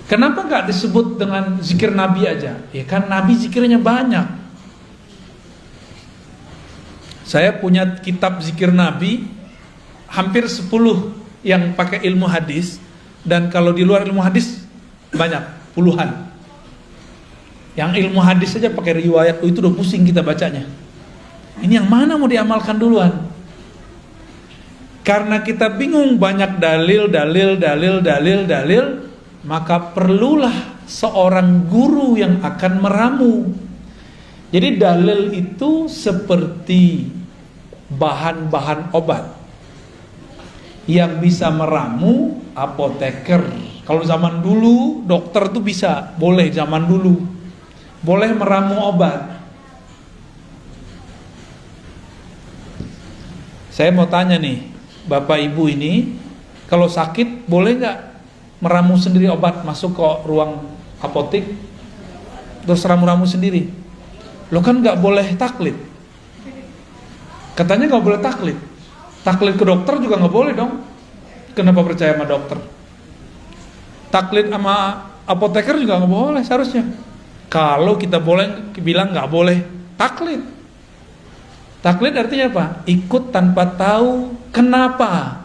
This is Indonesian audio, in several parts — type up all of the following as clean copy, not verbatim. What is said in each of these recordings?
Kenapa nggak disebut dengan zikir Nabi aja? Ya kan Nabi zikirnya banyak. Saya punya kitab zikir Nabi hampir 10 yang pakai ilmu hadis, dan kalau di luar ilmu hadis banyak, puluhan. Yang ilmu hadis saja pakai riwayat, itu udah pusing kita bacanya. Ini yang mana mau diamalkan duluan? Karena kita bingung, banyak dalil, maka perlulah seorang guru yang akan meramu. Jadi dalil itu seperti bahan-bahan obat. Yang bisa meramu apoteker. Kalau zaman dulu dokter tuh bisa, boleh zaman dulu. Boleh meramu obat. Saya mau tanya nih, Bapak Ibu ini, kalau sakit boleh nggak meramu sendiri obat, masuk ke ruang apotik terus ramu-ramu sendiri? Lo kan nggak boleh taklid. Katanya nggak boleh taklid. Taklid ke dokter juga nggak boleh dong. Kenapa percaya sama dokter? Taklid sama apoteker juga nggak boleh seharusnya. Kalau kita boleh bilang nggak boleh taklid. Taklid artinya apa? Ikut tanpa tahu kenapa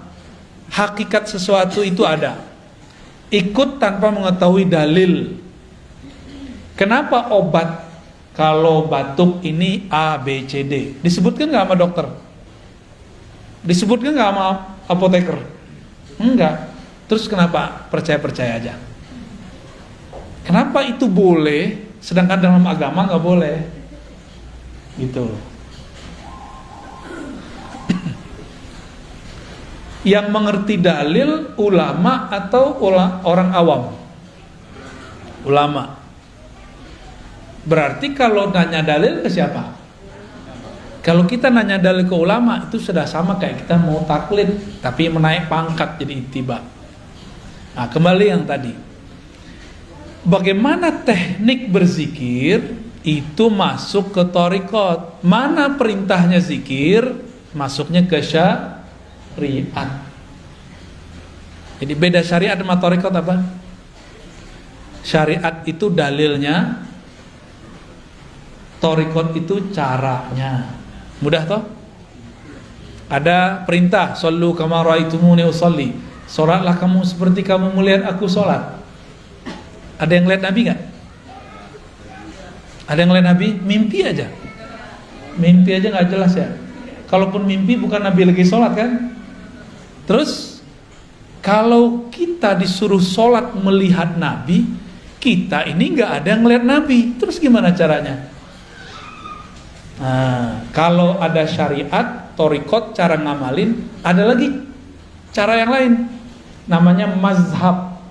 hakikat sesuatu itu ada. Ikut tanpa mengetahui dalil. Kenapa obat kalau batuk ini A, B, C, D? Disebutkan nggak sama dokter? Disebutkan nggak sama apoteker? Enggak. Terus kenapa percaya-percaya aja? Kenapa itu boleh, sedangkan dalam agama nggak boleh? Gitu. Yang mengerti dalil ulama atau orang awam? Ulama. Berarti kalau nanya dalil ke siapa? Kalau kita nanya dalil ke ulama, itu sudah sama kayak kita mau taklid, tapi menaik pangkat jadi ittiba. Nah, kembali yang tadi. Bagaimana teknik berzikir itu masuk ke thariqat. Mana perintahnya zikir, masuknya ke syariat. Jadi beda syariat sama thariqat apa? Syariat itu dalilnya, thariqat itu caranya. Mudah toh? Ada perintah, sallu kama ra'aitumuni usolli. Salatlah kamu seperti kamu melihat aku salat. Ada yang lihat Nabi nggak? Ada yang lihat Nabi? Mimpi aja. Mimpi aja nggak jelas ya. Kalaupun mimpi bukan Nabi lagi salat kan? Terus kalau kita disuruh salat melihat Nabi, kita ini nggak ada yang lihat Nabi. Terus gimana caranya? Nah, kalau ada syariat, thariqat, cara ngamalin, ada lagi cara yang lain, namanya mazhab.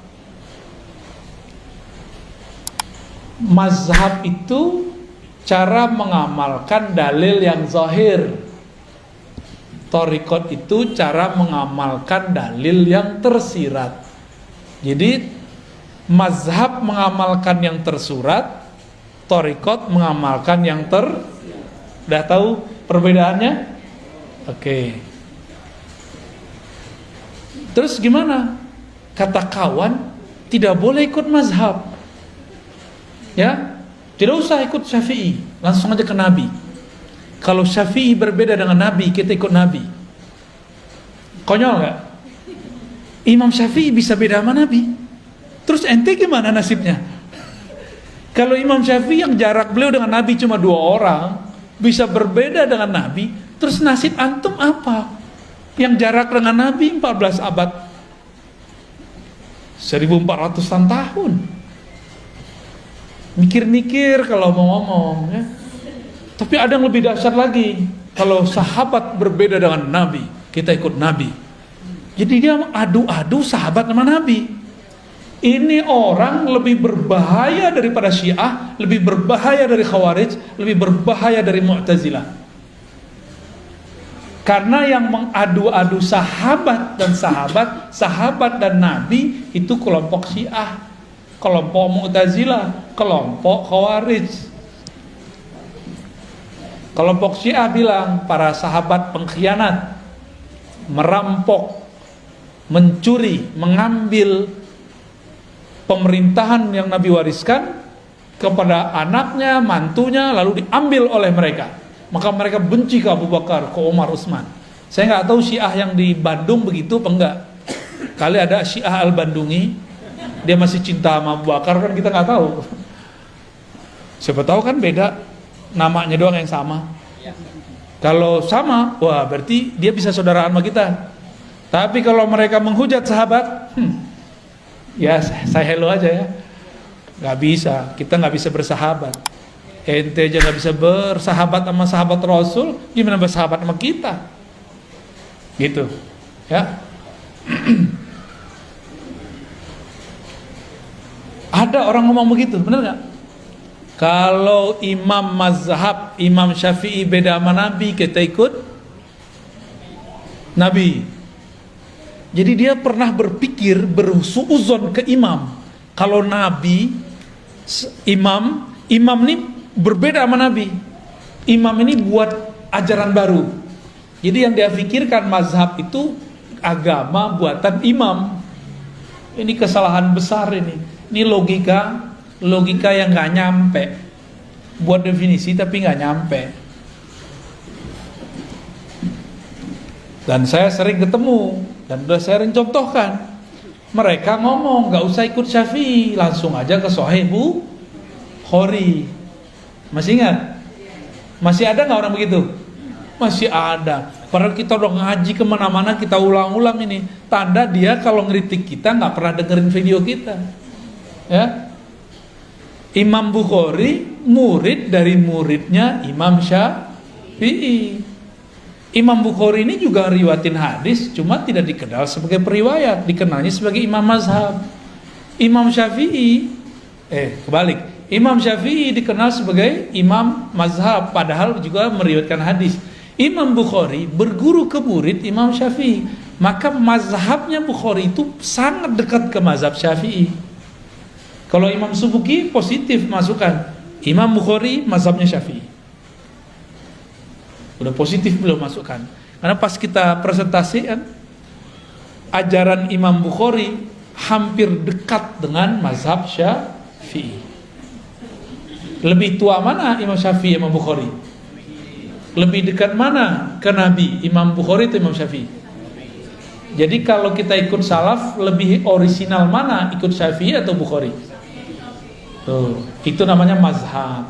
Mazhab itu cara mengamalkan dalil yang zahir. Thariqat itu cara mengamalkan dalil yang tersirat. Jadi mazhab mengamalkan yang tersurat, thariqat mengamalkan yang Udah tahu perbedaannya? Oke. Terus gimana? Kata kawan, tidak boleh ikut mazhab. Ya, tidak usah ikut Syafi'i, langsung aja ke Nabi. Kalau Syafi'i berbeda dengan Nabi, kita ikut Nabi. Konyol nggak? Imam Syafi'i bisa beda sama Nabi. Terus ente gimana nasibnya? Kalau Imam Syafi'i yang jarak beliau dengan Nabi cuma 2 orang, bisa berbeda dengan Nabi, terus nasib antum apa? Yang jarak dengan Nabi 14 abad, 1400-an tahun. Mikir-mikir kalau mau ngomong ya. Tapi ada yang lebih dahsyat lagi. Kalau sahabat berbeda dengan Nabi, kita ikut Nabi. Jadi dia adu-adu sahabat sama Nabi. Ini orang lebih berbahaya daripada Syiah, lebih berbahaya dari Khawarij, lebih berbahaya dari Mu'tazilah. Karena yang mengadu-adu sahabat dan Nabi itu kelompok Syiah, kelompok Mu'tazilah, kelompok Khawarij. Kelompok Syiah bilang para sahabat pengkhianat, merampok, mencuri, mengambil pemerintahan yang Nabi wariskan kepada anaknya, mantunya, lalu diambil oleh mereka. Maka mereka benci ke Abu Bakar, ke Umar, Utsman. Saya nggak tahu Syiah yang di Bandung begitu apa enggak. Kali ada Syiah Al-Bandungi, dia masih cinta sama Abu Bakar, kan kita nggak tahu. Siapa tahu kan beda, namanya doang yang sama. Kalau sama, wah berarti dia bisa saudaraan sama kita. Tapi kalau mereka menghujat sahabat, ya saya hello aja ya. Nggak bisa, kita nggak bisa bersahabat. Ente aja nggak bisa bersahabat sama sahabat Rasul, gimana bersahabat sama kita? Gitu, ya. Ada orang ngomong begitu, benar nggak? Kalau imam mazhab, Imam Syafi'i beda sama Nabi, kita ikut Nabi. Jadi dia pernah berpikir, bersuuzon ke imam. Kalau Nabi, imam ini berbeda sama Nabi. Imam ini buat ajaran baru. Jadi yang dia pikirkan mazhab itu agama buatan imam. Ini kesalahan besar ini. Ini logika yang nggak nyampe. Buat definisi tapi nggak nyampe. Dan saya sering ketemu dan udah saya contohkan. Mereka ngomong nggak usah ikut Syafi'i, langsung aja ke Sahih Bukhari. Masih ingat? Masih ada nggak orang begitu? Masih ada. Padahal kita udah ngaji kemana-mana, kita ulang-ulang ini. Tanda dia kalau ngeritik kita nggak pernah dengerin video kita. Ya. Imam Bukhari murid dari muridnya Imam Syafi'i. Imam Bukhari ini juga riwayatin hadis, cuma tidak dikenal sebagai periwayat, dikenalnya sebagai imam mazhab. Imam Syafi'i, kebalik. Imam Syafi'i dikenal sebagai imam mazhab, padahal juga meriwayatkan hadis. Imam Bukhari berguru ke murid Imam Syafi'i, maka mazhabnya Bukhari itu sangat dekat ke mazhab Syafi'i. Kalau Imam Subuki positif masukkan, Imam Bukhari mazhabnya Syafi'i. Udah positif belum masukkan. Karena pas kita presentasikan ajaran Imam Bukhari hampir dekat dengan mazhab Syafi'i. Lebih tua mana Imam Syafi'i, Imam Bukhari? Lebih dekat mana ke Nabi, Imam Bukhari atau Imam Syafi'i? Jadi kalau kita ikut salaf, lebih orisinal mana, ikut Syafi'i atau Bukhari? Tuh, itu namanya mazhab.